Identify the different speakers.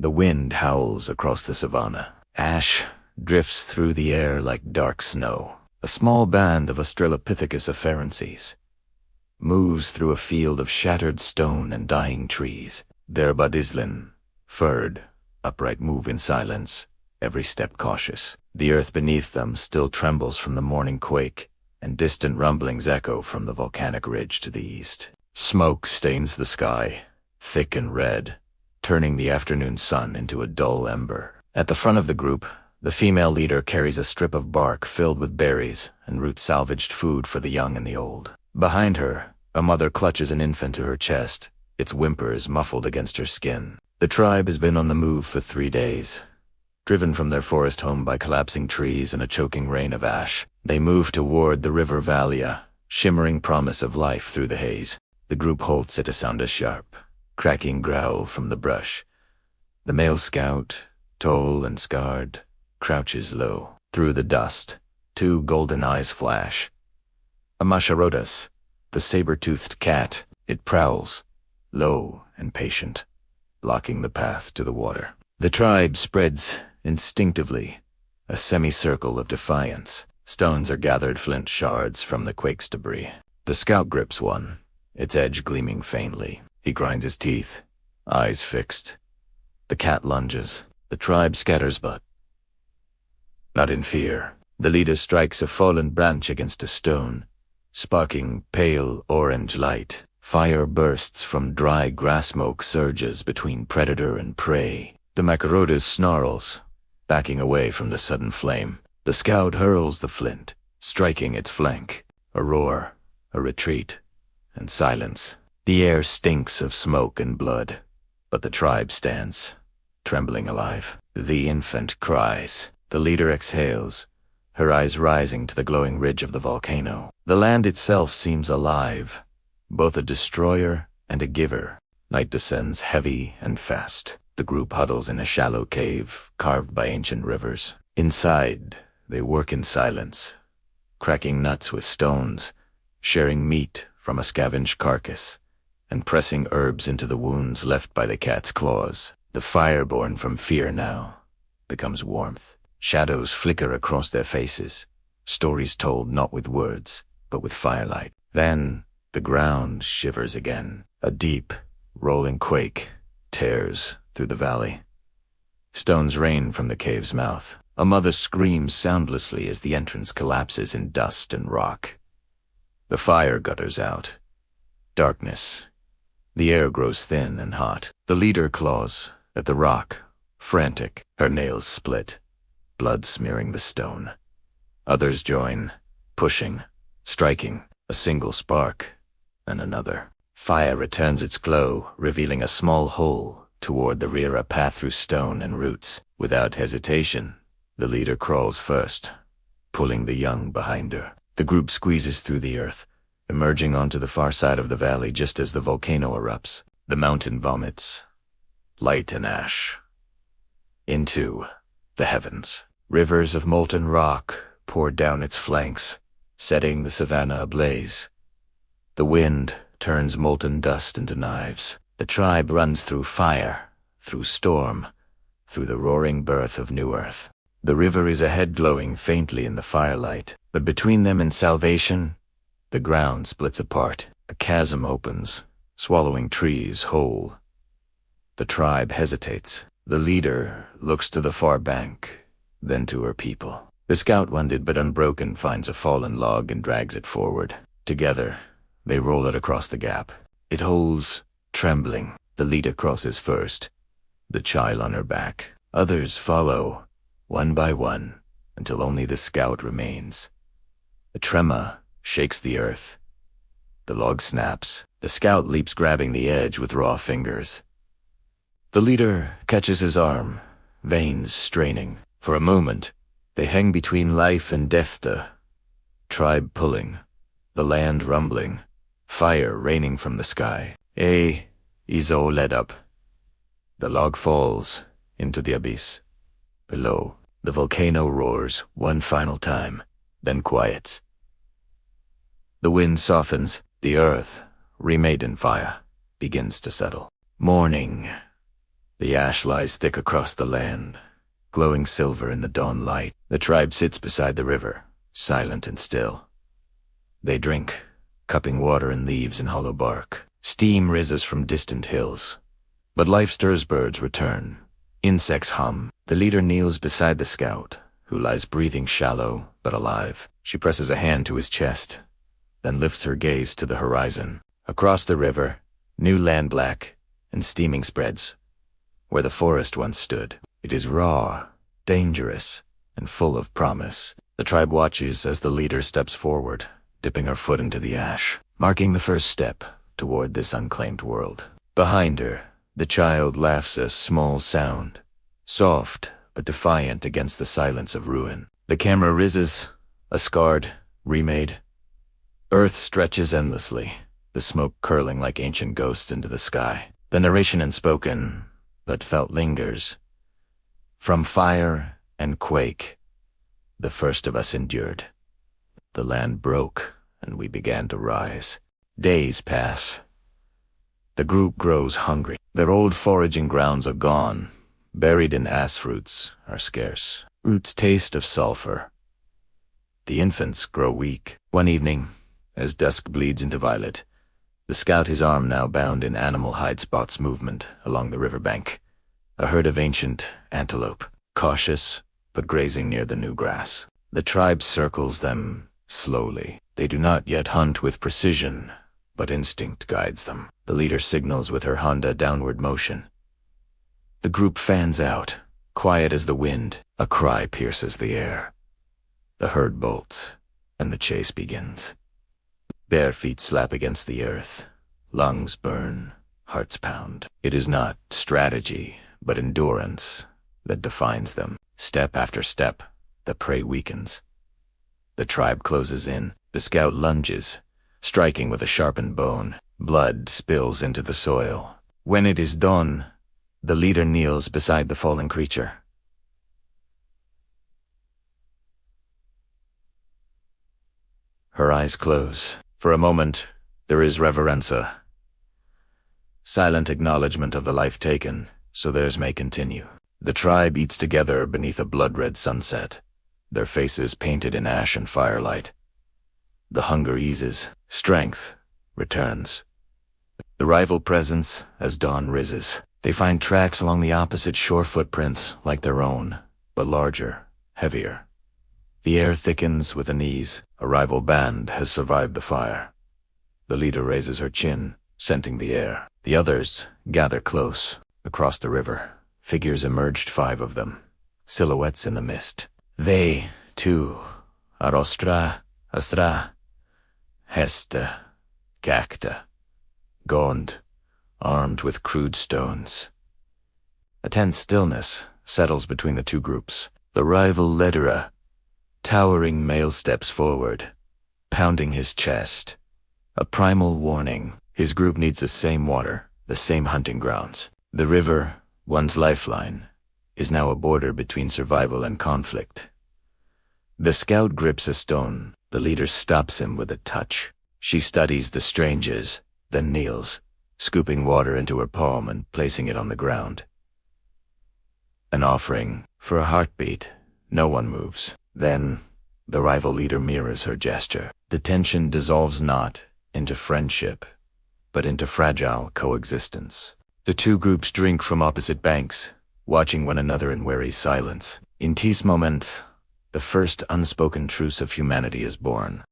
Speaker 1: The wind howls across the savanna. Ash drifts through the air like dark snow. A small band of Australopithecus afarenses moves through a field of shattered stone and dying trees. Their Badislin, furred, upright move in silence, every step cautious. The earth beneath them still trembles from the morning quake, and distant rumblings echo from the volcanic ridge to the east. Smoke stains the sky, thick and red, turning the afternoon sun into a dull ember. At the front of the group, the female leader carries a strip of bark filled with berries and root-salvaged food for the young and the old. Behind her, a mother clutches an infant to her chest, its whimpers muffled against her skin. The tribe has been on the move for 3 days. Driven from their forest home by collapsing trees and a choking rain of ash, they move toward the river Valia, shimmering promise of life through the haze. The group halts at a sound a sharp, cracking growl from the brush. The male scout, tall and scarred, crouches low. Through the dust, 2 golden eyes flash. A Masharodas, the saber-toothed cat, it prowls, low and patient, blocking the path to the water. The tribe spreads instinctively, a semicircle of defiance. Stones are gathered flint shards from the quake's debris. The scout grips one, its edge gleaming faintly. He grinds his teeth, eyes fixed. The cat lunges. The tribe scatters, but not in fear. The leader strikes a fallen branch against a stone, sparking pale orange light. Fire bursts from dry grass smoke surges between predator and prey. The Macarodas snarls, backing away from the sudden flame. The scout hurls the flint, striking its flank. A roar, a retreat, and silence. The air stinks of smoke and blood, but the tribe stands, trembling alive. The infant cries. The leader exhales, her eyes rising to the glowing ridge of the volcano. The land itself seems alive, both a destroyer and a giver. Night descends heavy and fast. The group huddles in a shallow cave carved by ancient rivers. Inside, they work in silence, cracking nuts with stones, sharing meat from a scavenged carcass, and pressing herbs into the wounds left by the cat's claws. The fire born from fear now becomes warmth. Shadows flicker across their faces, stories told not with words, but with firelight. Then the ground shivers again. A deep, rolling quake tears through the valley. Stones rain from the cave's mouth. A mother screams soundlessly as the entrance collapses in dust and rock. The fire gutters out. Darkness. The air grows thin and hot. The leader claws at the rock, frantic, her nails split, blood smearing the stone. Others join, pushing, striking, a single spark, and another. Fire returns its glow, revealing a small hole toward the rear, a path through stone and roots. Without hesitation, the leader crawls first, pulling the young behind her. The group squeezes through the earth, emerging onto the far side of the valley just as the volcano erupts. The mountain vomits, light and ash, into the heavens. Rivers of molten rock pour down its flanks, setting the savanna ablaze. The wind turns molten dust into knives. The tribe runs through fire, through storm, through the roaring birth of new earth. The river is ahead, glowing faintly in the firelight, but between them and salvation, the ground splits apart. A chasm opens, swallowing trees whole. The tribe hesitates. The leader looks to the far bank, then to her people. The scout, wounded but unbroken, finds a fallen log and drags it forward. Together, they roll it across the gap. It holds, trembling. The leader crosses first, the child on her back. Others follow, one by one, until only the scout remains. A tremor shakes the earth. The log snaps. The scout leaps, grabbing the edge with raw fingers. The leader catches his arm, veins straining. For a moment, they hang between life and death, the tribe pulling, the land rumbling, fire raining from the sky. Izo led up. The log falls into the abyss. Below, the volcano roars one final time, then quiets. The wind softens. The earth, remade in fire, begins to settle. Morning. The ash lies thick across the land, glowing silver in the dawn light. The tribe sits beside the river, silent and still. They drink, cupping water in leaves and hollow bark. Steam rises from distant hills. But life stirs, birds return. Insects hum. The leader kneels beside the scout, who lies breathing shallow but alive. She presses a hand to his chest, then lifts her gaze to the horizon. Across the river, new land black and steaming spreads, where the forest once stood. It is raw, dangerous, and full of promise. The tribe watches as the leader steps forward, dipping her foot into the ash, marking the first step toward this unclaimed world. Behind her, the child laughs a small sound, soft but defiant against the silence of ruin. The camera rises, a scarred, remade. Earth stretches endlessly, the smoke curling like ancient ghosts into the sky. The narration unspoken, but felt lingers. From fire and quake, the first of us endured. The land broke, and we began to rise. Days pass. The group grows hungry. Their old foraging grounds are gone. Buried in ass roots are scarce. Roots taste of sulfur. The infants grow weak. One evening, as dusk bleeds into violet, the scout, his arm now bound in animal hide, spots movement along the riverbank. A herd of ancient antelope, cautious but grazing near the new grass. The tribe circles them slowly. They do not yet hunt with precision, but instinct guides them. The leader signals with her Honda downward motion. The group fans out, quiet as the wind. A cry pierces the air. The herd bolts, and the chase begins. Bare feet slap against the earth. Lungs burn, hearts pound. It is not strategy, but endurance that defines them. Step after step, the prey weakens. The tribe closes in. The scout lunges, striking with a sharpened bone. Blood spills into the soil. When it is done, the leader kneels beside the fallen creature. Her eyes close. For a moment, there is reverenza. Silent acknowledgement of the life taken, so theirs may continue. The tribe eats together beneath a blood-red sunset, their faces painted in ash and firelight. The hunger eases. Strength returns. The rival presence as dawn rises. They find tracks along the opposite shore, footprints like their own, but larger, heavier. The air thickens with unease. A rival band has survived the fire. The leader raises her chin, scenting the air. The others gather close. Across the river, figures emerged, 5 of them, silhouettes in the mist. They, too, are Astra, Hesta, Cacta, gaunt, armed with crude stones. A tense stillness settles between the two groups. The rival Ledera, towering male, steps forward, pounding his chest. A primal warning. His group needs the same water, the same hunting grounds. The river, one's lifeline, is now a border between survival and conflict. The scout grips a stone. The leader stops him with a touch. She studies the strangers, then kneels, scooping water into her palm and placing it on the ground. An offering for a heartbeat. No one moves. Then, the rival leader mirrors her gesture. The tension dissolves not into friendship, but into fragile coexistence. The two groups drink from opposite banks, watching one another in wary silence. In this moment, the first unspoken truce of humanity is born.